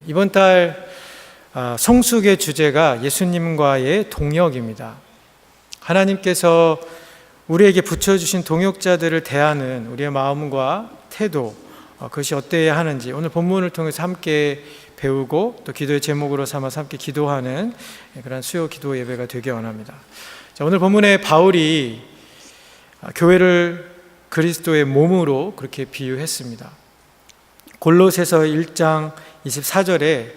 이번 달 성숙의 주제가 예수님과의 동역입니다. 하나님께서 우리에게 붙여주신 동역자들을 대하는 우리의 마음과 태도, 그것이 어때야 하는지 오늘 본문을 통해서 함께 배우고 또 기도의 제목으로 삼아서 함께 기도하는 그런 수요 기도 예배가 되기 원합니다. 자, 오늘 본문에 바울이 교회를 그리스도의 몸으로 그렇게 비유했습니다. 골로새서 1장 24절에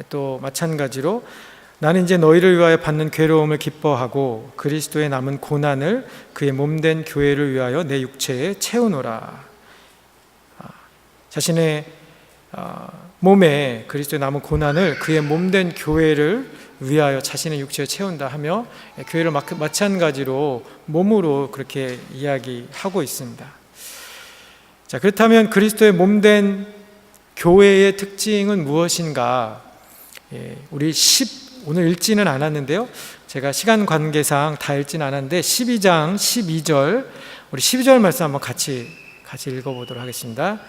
또 마찬가지로 나는 이제 너희를 위하여 받는 괴로움을 기뻐하고 그리스도의 남은 고난을 그의 몸된 교회를 위하여 내 육체에 채우노라. 자신의 몸에 그리스도의 남은 고난을 그의 몸된 교회를 위하여 자신의 육체에 채운다 하며 교회를 마찬가지로 몸으로 그렇게 이야기하고 있습니다. 자, 그렇다면 그리스도의 몸된 교회의 특징은 무엇인가? 우리 오늘 읽지는 않았는데요. 제가 시간 관계상 다 읽지는 않았는데 12장 12절 우리 12절 말씀 한번 같이 읽어보도록 하겠습니다.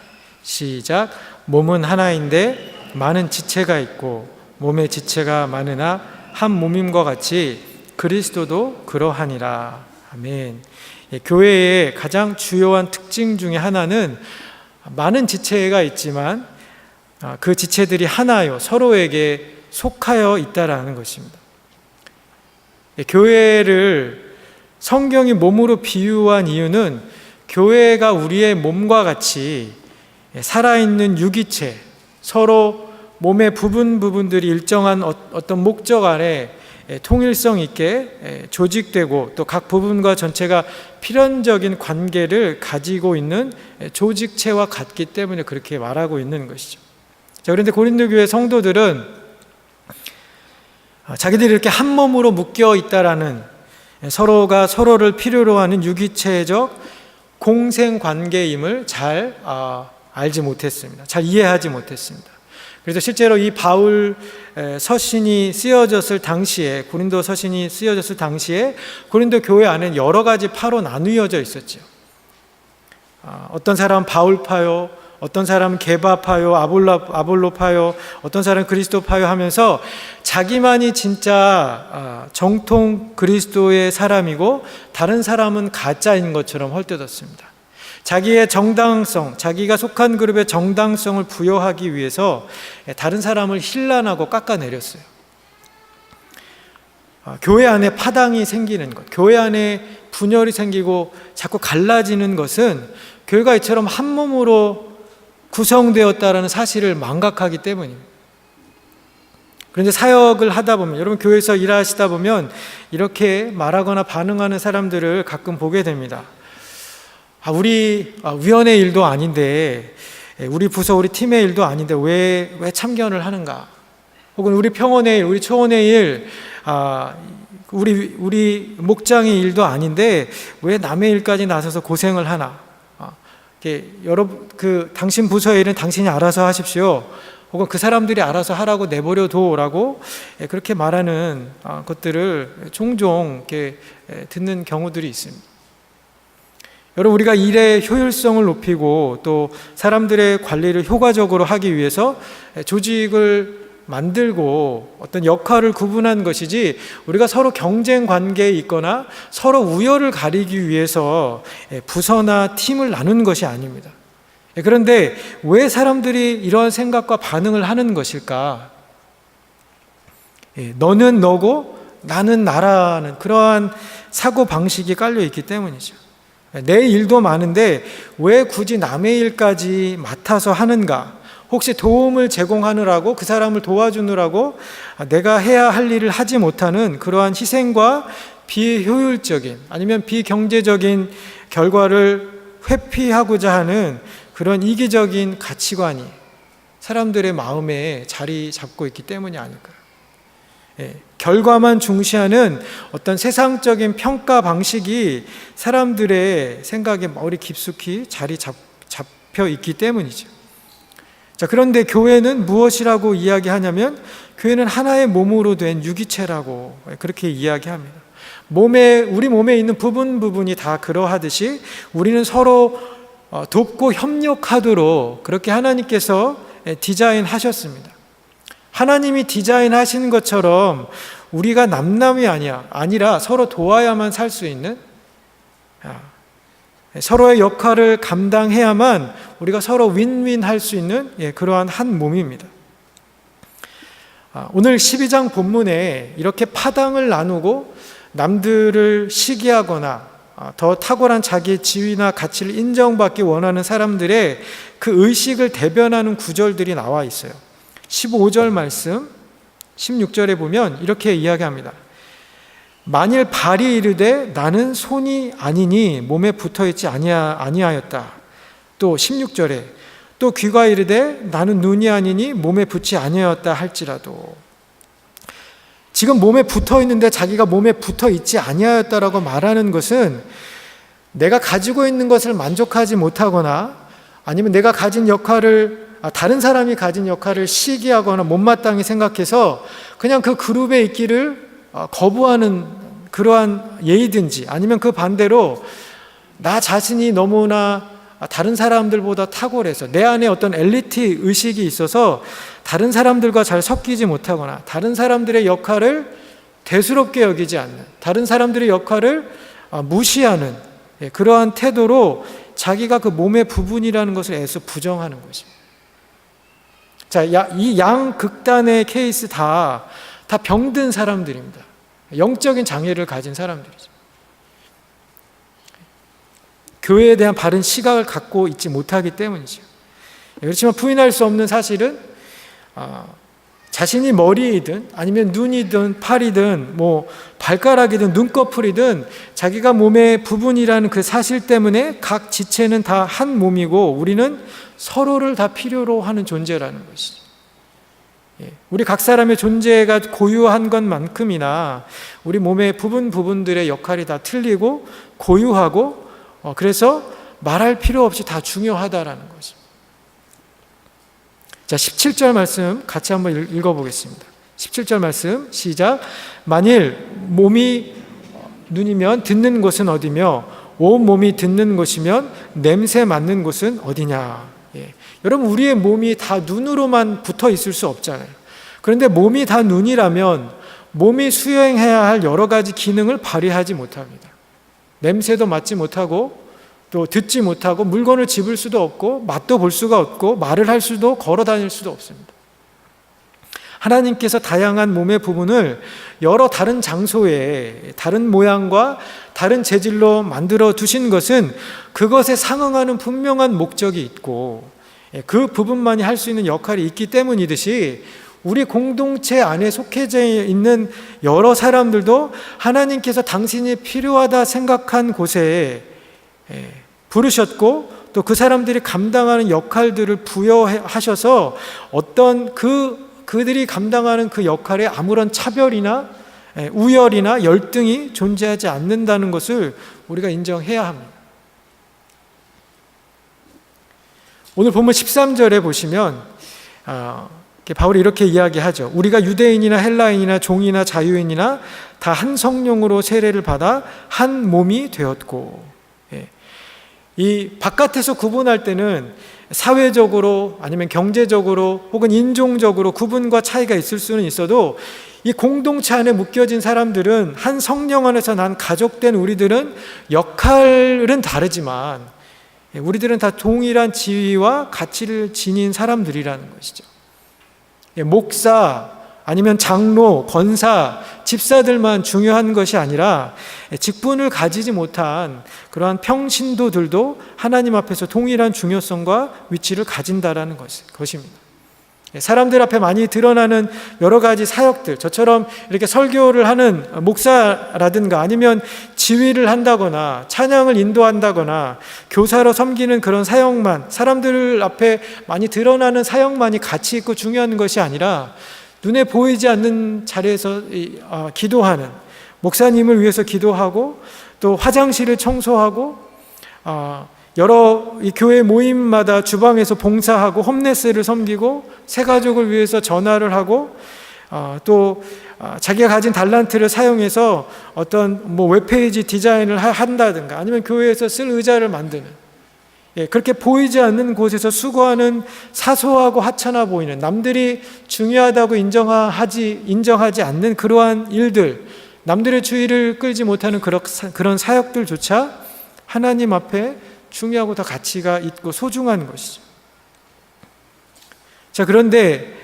시작. 몸은 하나인데 많은 지체가 있고 몸의 지체가 많으나 한 몸임과 같이 그리스도도 그러하니라. 아멘. 교회의 가장 주요한 특징 중에 하나는 많은 지체가 있지만 그 지체들이 하나요 서로에게 속하여 있다라는 것입니다. 교회를 성경이 몸으로 비유한 이유는 교회가 우리의 몸과 같이 살아있는 유기체, 서로 몸의 부분들이 일정한 어떤 목적 안에 통일성 있게 조직되고 또 각 부분과 전체가 필연적인 관계를 가지고 있는 조직체와 같기 때문에 그렇게 말하고 있는 것이죠. 자, 그런데 고린도 교회 성도들은 자기들이 이렇게 한 몸으로 묶여 있다라는 서로가 서로를 필요로 하는 유기체적 공생 관계임을 잘 알지 못했습니다. 잘 이해하지 못했습니다. 그래서 실제로 이 바울 서신이 쓰여졌을 당시에 고린도 서신이 쓰여졌을 당시에 고린도 교회 안에는 여러 가지 파로 나누어져 있었죠. 어떤 사람은 바울파요, 어떤 사람은 게바파요, 아볼로파요, 어떤 사람은 그리스도파요 하면서 자기만이 진짜 정통 그리스도의 사람이고 다른 사람은 가짜인 것처럼 헐뜯었습니다. 자기의 정당성, 자기가 속한 그룹의 정당성을 부여하기 위해서 다른 사람을 힐난하고 깎아내렸어요. 교회 안에 파당이 생기는 것, 교회 안에 분열이 생기고 자꾸 갈라지는 것은 교회가 이처럼 한 몸으로 구성되었다라는 사실을 망각하기 때문입니다. 그런데 사역을 하다 보면, 여러분 교회에서 일하시다 보면 이렇게 말하거나 반응하는 사람들을 가끔 보게 됩니다. 우리 위원회 일도 아닌데, 우리 부서, 우리 팀의 일도 아닌데 왜 참견을 하는가? 혹은 우리 평원의 일, 우리 초원의 일, 우리 목장의 일도 아닌데 왜 남의 일까지 나서서 고생을 하나? 여러분, 당신 부서의 일은 당신이 알아서 하십시오. 혹은 그 사람들이 알아서 하라고 내버려둬라고 그렇게 말하는 것들을 종종 이렇게 듣는 경우들이 있습니다. 여러분, 우리가 일의 효율성을 높이고 또 사람들의 관리를 효과적으로 하기 위해서 조직을 만들고 어떤 역할을 구분한 것이지 우리가 서로 경쟁 관계에 있거나 서로 우열을 가리기 위해서 부서나 팀을 나눈 것이 아닙니다. 그런데 왜 사람들이 이런 생각과 반응을 하는 것일까? 너는 너고 나는 나라는 그러한 사고방식이 깔려 있기 때문이죠. 내 일도 많은데 왜 굳이 남의 일까지 맡아서 하는가? 혹시 도움을 제공하느라고, 그 사람을 도와주느라고 내가 해야 할 일을 하지 못하는 그러한 희생과 비효율적인 아니면 비경제적인 결과를 회피하고자 하는 그런 이기적인 가치관이 사람들의 마음에 자리 잡고 있기 때문이 아닐까요? 결과만 중시하는 어떤 세상적인 평가 방식이 사람들의 생각에 머리 깊숙이 자리 잡혀 있기 때문이죠. 자, 그런데 교회는 무엇이라고 이야기하냐면 교회는 하나의 몸으로 된 유기체라고 그렇게 이야기합니다. 우리 몸에 있는 부분이 다 그러하듯이 우리는 서로 돕고 협력하도록 그렇게 하나님께서 디자인하셨습니다. 하나님이 디자인하신 것처럼 우리가 남남이 아니라 서로 도와야만 살 수 있는, 서로의 역할을 감당해야만 우리가 서로 윈윈 할 수 있는 그러한 한 몸입니다. 오늘 12장 본문에 이렇게 파당을 나누고 남들을 시기하거나 더 탁월한 자기의 지위나 가치를 인정받기 원하는 사람들의 그 의식을 대변하는 구절들이 나와 있어요. 15절 말씀, 16절에 보면 이렇게 이야기합니다. 만일 발이 이르되 나는 손이 아니니 몸에 붙어있지 아니하였다. 또 16절에 또 귀가 이르되 나는 눈이 아니니 몸에 붙지 아니하였다 할지라도, 지금 몸에 붙어 있는데 자기가 몸에 붙어 있지 아니하였다라고 말하는 것은 내가 가지고 있는 것을 만족하지 못하거나 아니면 내가 가진 역할을 다른 사람이 가진 역할을 시기하거나 못마땅히 생각해서 그냥 그 그룹에 있기를 거부하는 그러한 예의든지, 아니면 그 반대로 나 자신이 너무나 다른 사람들보다 탁월해서 내 안에 어떤 엘리트 의식이 있어서 다른 사람들과 잘 섞이지 못하거나 다른 사람들의 역할을 대수롭게 여기지 않는, 다른 사람들의 역할을 무시하는 그러한 태도로 자기가 그 몸의 부분이라는 것을 애써 부정하는 것입니다. 자, 이 양극단의 케이스 다 병든 사람들입니다. 영적인 장애를 가진 사람들이죠. 교회에 대한 바른 시각을 갖고 있지 못하기 때문이죠. 그렇지만 부인할 수 없는 사실은 자신이 머리이든 아니면 눈이든 팔이든 발가락이든 눈꺼풀이든 자기가 몸의 부분이라는 그 사실 때문에 각 지체는 다 한 몸이고 우리는 서로를 다 필요로 하는 존재라는 것이죠. 우리 각 사람의 존재가 고유한 것만큼이나 우리 몸의 부분들의 역할이 다 틀리고 고유하고 그래서 말할 필요 없이 다 중요하다라는 거죠. 자, 17절 말씀 같이 한번 읽어보겠습니다. 17절 말씀 시작. 만일 몸이 눈이면 듣는 곳은 어디며 온 몸이 듣는 곳이면 냄새 맡는 곳은 어디냐. 여러분, 우리의 몸이 다 눈으로만 붙어 있을 수 없잖아요. 그런데 몸이 다 눈이라면 몸이 수행해야 할 여러 가지 기능을 발휘하지 못합니다. 냄새도 맡지 못하고 또 듣지 못하고 물건을 집을 수도 없고 맛도 볼 수가 없고 말을 할 수도 걸어 다닐 수도 없습니다. 하나님께서 다양한 몸의 부분을 여러 다른 장소에 다른 모양과 다른 재질로 만들어 두신 것은 그것에 상응하는 분명한 목적이 있고 그 부분만이 할 수 있는 역할이 있기 때문이듯이 우리 공동체 안에 속해져 있는 여러 사람들도 하나님께서 당신이 필요하다 생각한 곳에 부르셨고 또 그 사람들이 감당하는 역할들을 부여하셔서 어떤 그들이 감당하는 그 역할에 아무런 차별이나 우열이나 열등이 존재하지 않는다는 것을 우리가 인정해야 합니다. 오늘 본문 13절에 보시면 바울이 이렇게 이야기하죠. 우리가 유대인이나 헬라인이나 종이나 자유인이나 다 한 성령으로 세례를 받아 한 몸이 되었고, 이 바깥에서 구분할 때는 사회적으로 아니면 경제적으로 혹은 인종적으로 구분과 차이가 있을 수는 있어도 이 공동체 안에 묶여진 사람들은 한 성령 안에서 난 가족된 우리들은 역할은 다르지만 우리들은 다 동일한 지위와 가치를 지닌 사람들이라는 것이죠. 목사 아니면 장로, 권사, 집사들만 중요한 것이 아니라 직분을 가지지 못한 그러한 평신도들도 하나님 앞에서 동일한 중요성과 위치를 가진다라는 것입니다. 사람들 앞에 많이 드러나는 여러 가지 사역들, 저처럼 이렇게 설교를 하는 목사라든가 아니면 지휘를 한다거나 찬양을 인도한다거나 교사로 섬기는 그런 사역만, 사람들 앞에 많이 드러나는 사역만이 가치 있고 중요한 것이 아니라 눈에 보이지 않는 자리에서 기도하는, 목사님을 위해서 기도하고 또 화장실을 청소하고 여러 교회 모임마다 주방에서 봉사하고 홈레스를 섬기고 새가족을 위해서 전화를 하고 또 자기가 가진 달란트를 사용해서 어떤 웹페이지 디자인을 한다든가 아니면 교회에서 쓸 의자를 만드는 그렇게 보이지 않는 곳에서 수고하는 사소하고 하찮아 보이는, 남들이 중요하다고 인정하지 않는 그러한 일들, 남들의 주의를 끌지 못하는 그런 사역들조차 하나님 앞에 중요하고 더 가치가 있고 소중한 것이죠. 자, 그런데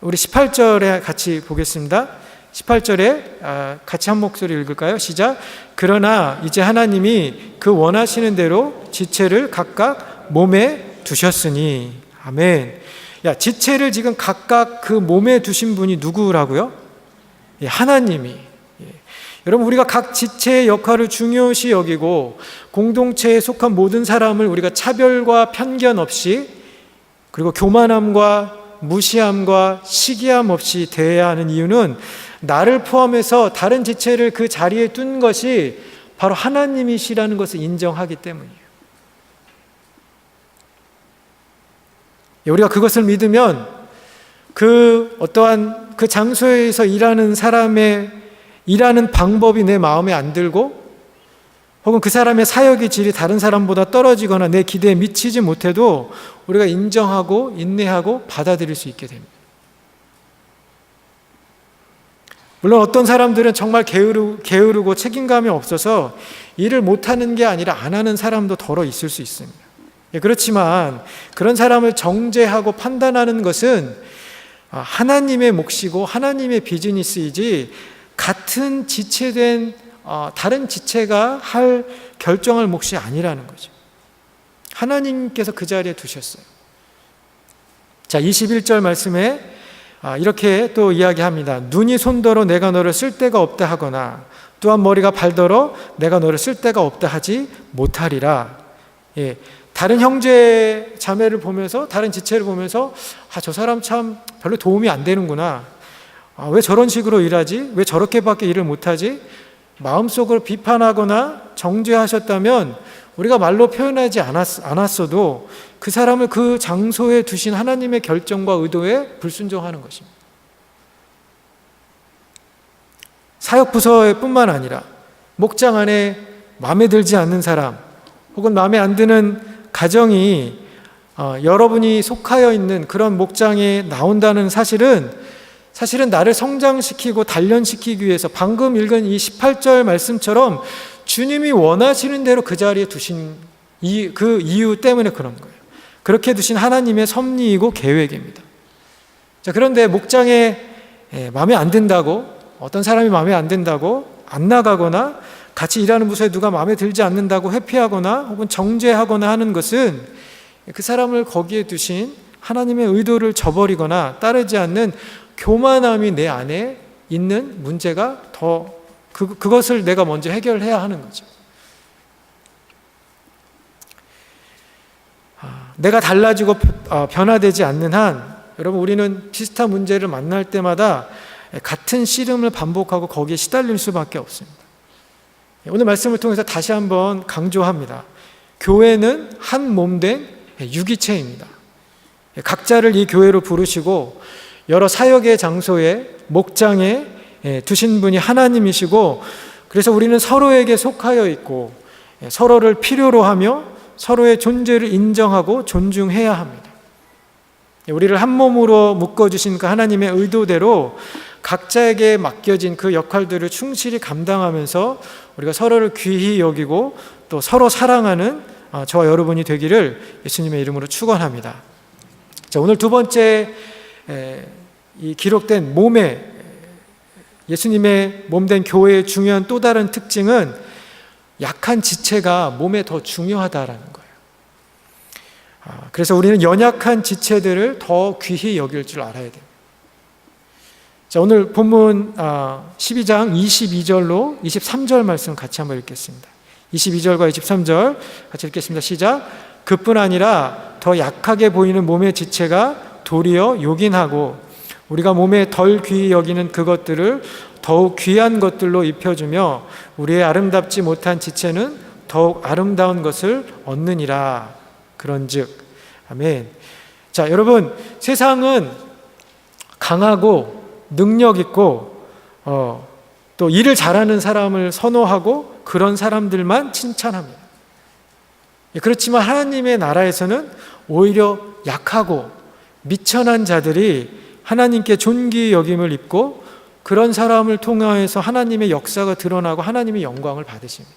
우리 18절에 같이 보겠습니다. 18절에 같이 한 목소리 읽을까요? 시작. 그러나 이제 하나님이 그 원하시는 대로 지체를 각각 몸에 두셨으니. 아멘. 지체를 지금 각각 그 몸에 두신 분이 누구라고요? 하나님이. 여러분, 우리가 각 지체의 역할을 중요시 여기고 공동체에 속한 모든 사람을 우리가 차별과 편견 없이, 그리고 교만함과 무시함과 시기함 없이 대해야 하는 이유는 나를 포함해서 다른 지체를 그 자리에 둔 것이 바로 하나님이시라는 것을 인정하기 때문이에요. 우리가 그것을 믿으면 그 어떠한 그 장소에서 일하는 사람의 일하는 방법이 내 마음에 안 들고, 혹은 그 사람의 사역의 질이 다른 사람보다 떨어지거나 내 기대에 미치지 못해도 우리가 인정하고 인내하고 받아들일 수 있게 됩니다. 물론 어떤 사람들은 정말 게으르고 책임감이 없어서 일을 못하는 게 아니라 안 하는 사람도 더러 있을 수 있습니다. 그렇지만 그런 사람을 정죄하고 판단하는 것은 하나님의 몫이고 하나님의 비즈니스이지, 같은 지체된 다른 지체가 할 결정할 몫이 아니라는 거죠. 하나님께서 그 자리에 두셨어요. 자, 21절 말씀에 이렇게 또 이야기합니다. 눈이 손더러 내가 너를 쓸데가 없다 하거나 또한 머리가 발더러 내가 너를 쓸데가 없다 하지 못하리라. 다른 형제 자매를 보면서, 다른 지체를 보면서 저 사람 참 별로 도움이 안 되는구나, 왜 저런 식으로 일하지, 왜 저렇게밖에 일을 못하지, 마음속으로 비판하거나 정죄하셨다면 우리가 말로 표현하지 않았어도 그 사람을 그 장소에 두신 하나님의 결정과 의도에 불순종하는 것입니다. 사역부서뿐만 아니라 목장 안에 마음에 들지 않는 사람, 혹은 마음에 안 드는 가정이 여러분이 속하여 있는 그런 목장에 나온다는 사실은 나를 성장시키고 단련시키기 위해서, 방금 읽은 이 18절 말씀처럼 주님이 원하시는 대로 그 자리에 두신 그 이유 때문에 그런 거예요. 그렇게 두신 하나님의 섭리이고 계획입니다. 자, 그런데 목장에 마음에 안 든다고, 어떤 사람이 마음에 안 든다고 안 나가거나, 같이 일하는 부서에 누가 마음에 들지 않는다고 회피하거나 혹은 정죄하거나 하는 것은 그 사람을 거기에 두신 하나님의 의도를 저버리거나 따르지 않는 교만함이 내 안에 있는 문제가 그것을 내가 먼저 해결해야 하는 거죠. 내가 달라지고 변화되지 않는 한, 여러분, 우리는 비슷한 문제를 만날 때마다 같은 씨름을 반복하고 거기에 시달릴 수밖에 없습니다. 오늘 말씀을 통해서 다시 한번 강조합니다. 교회는 한 몸된 유기체입니다. 각자를 이 교회로 부르시고 여러 사역의 장소에, 목장에 두신 분이 하나님이시고, 그래서 우리는 서로에게 속하여 있고 서로를 필요로 하며 서로의 존재를 인정하고 존중해야 합니다. 우리를 한 몸으로 묶어주신 그 하나님의 의도대로 각자에게 맡겨진 그 역할들을 충실히 감당하면서 우리가 서로를 귀히 여기고 또 서로 사랑하는 저와 여러분이 되기를 예수님의 이름으로 축원합니다. 자, 오늘 두 번째 이 기록된 예수님의 몸된 교회의 중요한 또 다른 특징은 약한 지체가 몸에 더 중요하다라는 거예요. 그래서 우리는 연약한 지체들을 더 귀히 여길 줄 알아야 됩니다. 자, 오늘 본문 12장 22절로 23절 말씀 같이 한번 읽겠습니다. 22절과 23절 같이 읽겠습니다. 시작. 그뿐 아니라 더 약하게 보이는 몸의 지체가 도리어 요긴하고 우리가 몸에 덜 귀히 여기는 그것들을 더욱 귀한 것들로 입혀주며 우리의 아름답지 못한 지체는 더욱 아름다운 것을 얻느니라. 그런즉 아멘. 자, 여러분, 세상은 강하고 능력 있고 또 일을 잘하는 사람을 선호하고 그런 사람들만 칭찬합니다. 그렇지만 하나님의 나라에서는 오히려 약하고 미천한 자들이 하나님께 존귀 여김을 입고 그런 사람을 통해서 하나님의 역사가 드러나고 하나님의 영광을 받으십니다.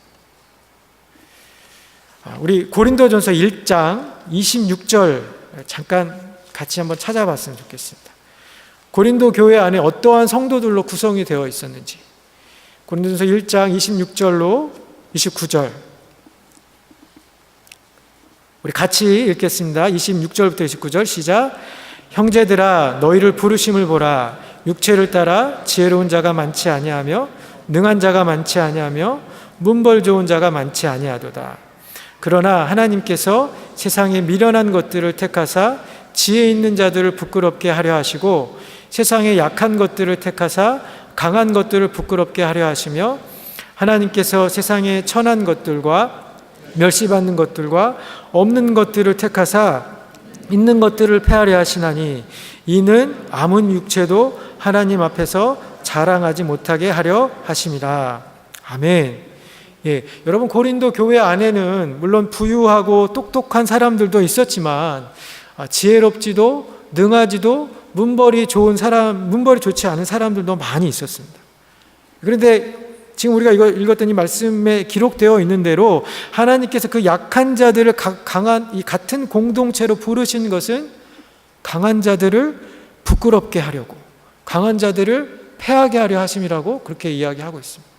우리 고린도전서 1장 26절 잠깐 같이 한번 찾아봤으면 좋겠습니다. 고린도 교회 안에 어떠한 성도들로 구성이 되어 있었는지, 고린도전서 1장 26절로 29절 우리 같이 읽겠습니다. 26절부터 29절 시작. 형제들아 너희를 부르심을 보라. 육체를 따라 지혜로운 자가 많지 아니하며 능한 자가 많지 아니하며 문벌 좋은 자가 많지 아니하도다. 그러나 하나님께서 세상에 미련한 것들을 택하사 지혜 있는 자들을 부끄럽게 하려 하시고 세상에 약한 것들을 택하사 강한 것들을 부끄럽게 하려 하시며 하나님께서 세상에 천한 것들과 멸시받는 것들과 없는 것들을 택하사 있는 것들을 폐하려 하시나니 이는 아무 육체도 하나님 앞에서 자랑하지 못하게 하려 하심이라. 아멘. 여러분 고린도 교회 안에는 물론 부유하고 똑똑한 사람들도 있었지만 지혜롭지도 능하지도 문벌이 좋지 않은 사람들도 많이 있었습니다. 그런데 지금 우리가 이거 읽었던 이 말씀에 기록되어 있는 대로 하나님께서 그 약한 자들을 이 같은 공동체로 부르신 것은 강한 자들을 부끄럽게 하려고, 강한 자들을 패하게 하려 하심이라고 그렇게 이야기하고 있습니다.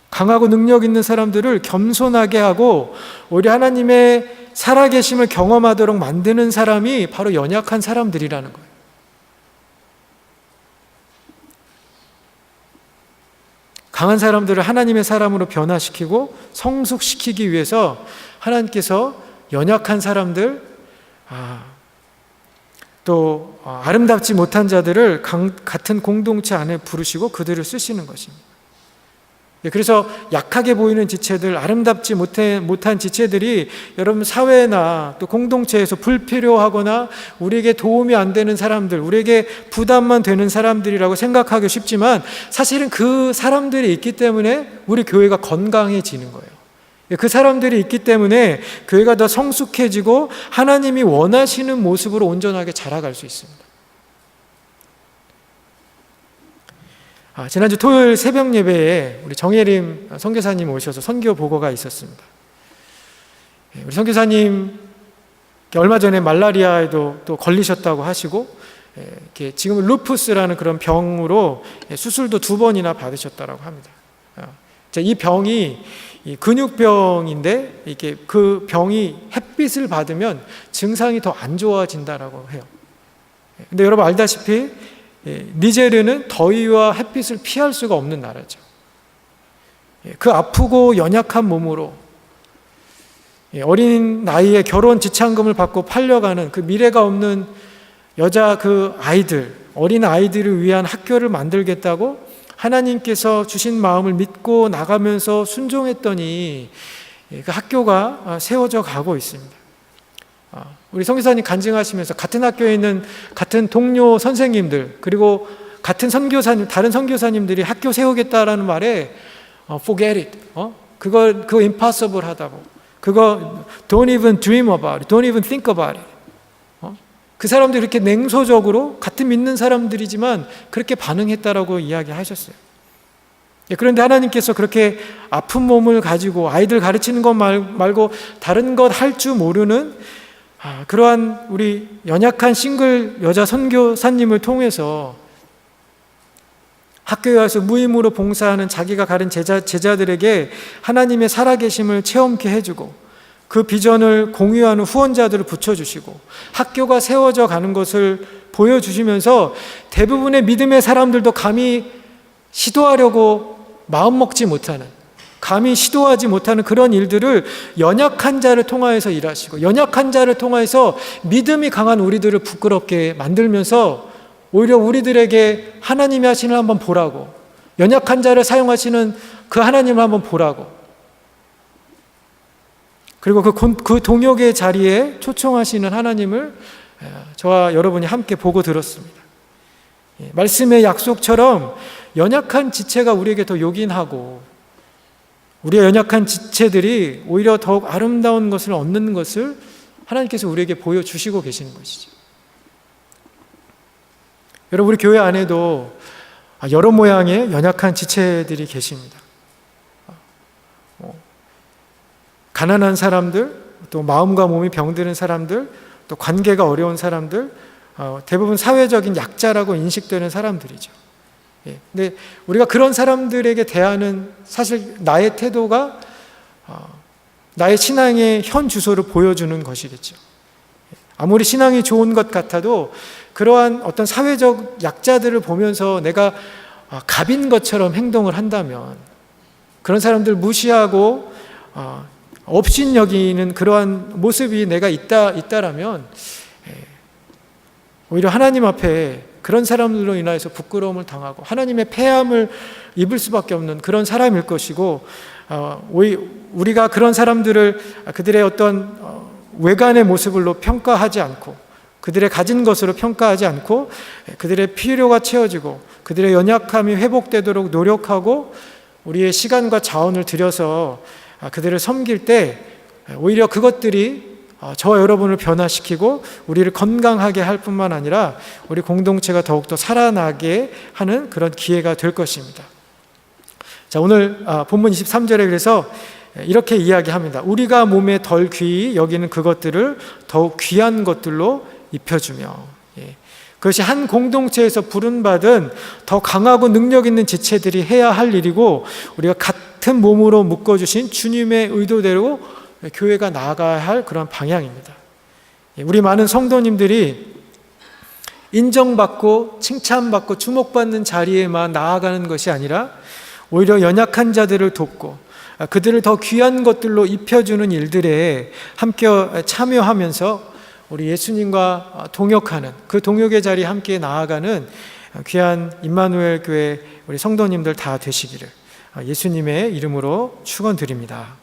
강하고 능력 있는 사람들을 겸손하게 하고 오히려 하나님의 살아계심을 경험하도록 만드는 사람이 바로 연약한 사람들이라는 거예요. 강한 사람들을 하나님의 사람으로 변화시키고 성숙시키기 위해서 하나님께서 연약한 사람들, 또 아름답지 못한 자들을 같은 공동체 안에 부르시고 그들을 쓰시는 것입니다. 그래서 약하게 보이는 지체들, 아름답지 못한 지체들이 여러분 사회나 또 공동체에서 불필요하거나 우리에게 도움이 안 되는 사람들, 우리에게 부담만 되는 사람들이라고 생각하기 쉽지만 사실은 그 사람들이 있기 때문에 우리 교회가 건강해지는 거예요. 그 사람들이 있기 때문에 교회가 더 성숙해지고 하나님이 원하시는 모습으로 온전하게 자라갈 수 있습니다. 지난주 토요일 새벽 예배에 우리 정예림 선교사님 오셔서 선교 보고가 있었습니다. 우리 선교사님 얼마 전에 말라리아에도 또 걸리셨다고 하시고 지금 루푸스라는 그런 병으로 수술도 2번이나 받으셨다고 합니다. 이 병이 근육병인데 이게 그 병이 햇빛을 받으면 증상이 더 안 좋아진다라고 해요. 근데 여러분 알다시피 니제르는 더위와 햇빛을 피할 수가 없는 나라죠. 그 아프고 연약한 몸으로 어린 나이에 결혼 지참금을 받고 팔려가는 그 미래가 없는 여자 그 아이들, 어린 아이들을 위한 학교를 만들겠다고 하나님께서 주신 마음을 믿고 나가면서 순종했더니 그 학교가 세워져 가고 있습니다. 우리 선교사님 간증하시면서 같은 학교에 있는 같은 동료 선생님들 그리고 같은 선교사님, 다른 선교사님들이 학교 세우겠다라는 말에 forget it, 그거 impossible 하다고, 그거 don't even dream about it, don't even think about it. 그 사람들이 이렇게 냉소적으로 같은 믿는 사람들이지만 그렇게 반응했다라고 이야기하셨어요. 그런데 하나님께서 그렇게 아픈 몸을 가지고 아이들 가르치는 것 말고 다른 것 할 줄 모르는 그러한 우리 연약한 싱글 여자 선교사님을 통해서 학교에 와서 무임으로 봉사하는 자기가 가른 제자들에게 하나님의 살아계심을 체험케 해주고 그 비전을 공유하는 후원자들을 붙여주시고 학교가 세워져 가는 것을 보여주시면서 대부분의 믿음의 사람들도 감히 시도하려고 마음먹지 못하는, 감히 시도하지 못하는 그런 일들을 연약한 자를 통하여서 일하시고 연약한 자를 통하여서 믿음이 강한 우리들을 부끄럽게 만들면서 오히려 우리들에게 하나님이 하시는 한번 보라고, 연약한 자를 사용하시는 그 하나님을 한번 보라고, 그리고 그 동역의 자리에 초청하시는 하나님을 저와 여러분이 함께 보고 들었습니다. 말씀의 약속처럼 연약한 지체가 우리에게 더 요긴하고 우리의 연약한 지체들이 오히려 더욱 아름다운 것을 얻는 것을 하나님께서 우리에게 보여주시고 계시는 것이죠. 여러분, 우리 교회 안에도 여러 모양의 연약한 지체들이 계십니다. 가난한 사람들, 또 마음과 몸이 병드는 사람들, 또 관계가 어려운 사람들, 대부분 사회적인 약자라고 인식되는 사람들이죠. 근데 우리가 그런 사람들에게 대하는 사실 나의 태도가 나의 신앙의 현 주소를 보여주는 것이겠죠. 아무리 신앙이 좋은 것 같아도 그러한 어떤 사회적 약자들을 보면서 내가 갑인 것처럼 행동을 한다면, 그런 사람들 무시하고 업신여기는 그러한 모습이 내가 있다라면 오히려 하나님 앞에 그런 사람들로 인하여서 부끄러움을 당하고 하나님의 폐함을 입을 수밖에 없는 그런 사람일 것이고, 우리가 그런 사람들을 그들의 어떤 외관의 모습으로 평가하지 않고, 그들의 가진 것으로 평가하지 않고, 그들의 필요가 채워지고 그들의 연약함이 회복되도록 노력하고 우리의 시간과 자원을 들여서 그들을 섬길 때 오히려 그것들이 저와 여러분을 변화시키고 우리를 건강하게 할 뿐만 아니라 우리 공동체가 더욱더 살아나게 하는 그런 기회가 될 것입니다. 자, 오늘 본문 23절에 그래서 이렇게 이야기합니다. 우리가 몸에 덜 귀히 여기는 그것들을 더욱 귀한 것들로 입혀주며, 그것이 한 공동체에서 부름받은 더 강하고 능력 있는 지체들이 해야 할 일이고, 우리가 같은 몸으로 묶어주신 주님의 의도대로 교회가 나아가야 할 그런 방향입니다. 우리 많은 성도님들이 인정받고 칭찬받고 주목받는 자리에만 나아가는 것이 아니라 오히려 연약한 자들을 돕고 그들을 더 귀한 것들로 입혀주는 일들에 함께 참여하면서 우리 예수님과 동역하는, 그 동역의 자리에 함께 나아가는 귀한 임마누엘 교회 우리 성도님들 다 되시기를 예수님의 이름으로 축원드립니다.